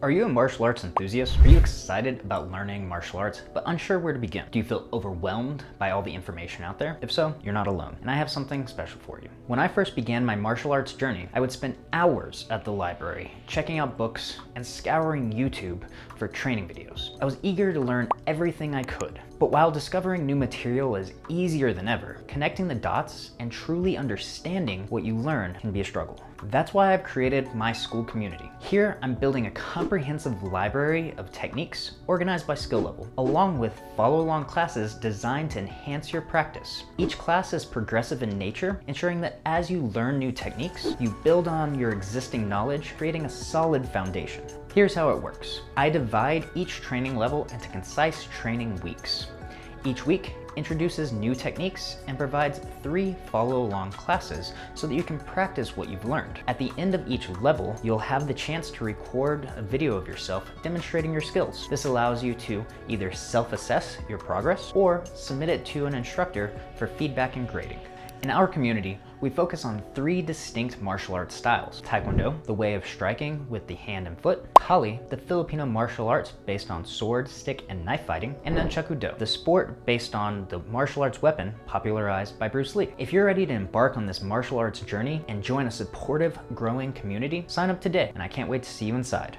Are you a martial arts enthusiast? Are you excited about learning martial arts, but unsure where to begin? Do you feel overwhelmed by all the information out there? If so, you're not alone, and I have something special for you. When I first began my martial arts journey, I would spend hours at the library, checking out books and scouring YouTube for training videos. I was eager to learn everything I could. But while discovering new material is easier than ever, connecting the dots and truly understanding what you learn can be a struggle. That's why I've created my school community. Here, I'm building a comprehensive library of techniques organized by skill level, along with follow-along classes designed to enhance your practice. Each class is progressive in nature, ensuring that as you learn new techniques, you build on your existing knowledge, creating a solid foundation. Here's how it works. I divide each training level into concise training weeks. Each week introduces new techniques and provides 3 follow-along classes so that you can practice what you've learned. At the end of each level, you'll have the chance to record a video of yourself demonstrating your skills. This allows you to either self-assess your progress or submit it to an instructor for feedback and grading. In our community, we focus on 3 distinct martial arts styles: Taekwondo, the way of striking with the hand and foot; Kali, the Filipino martial arts based on sword, stick, and knife fighting; and nunchaku-do, the sport based on the martial arts weapon popularized by Bruce Lee. If you're ready to embark on this martial arts journey and join a supportive, growing community, sign up today, and I can't wait to see you inside.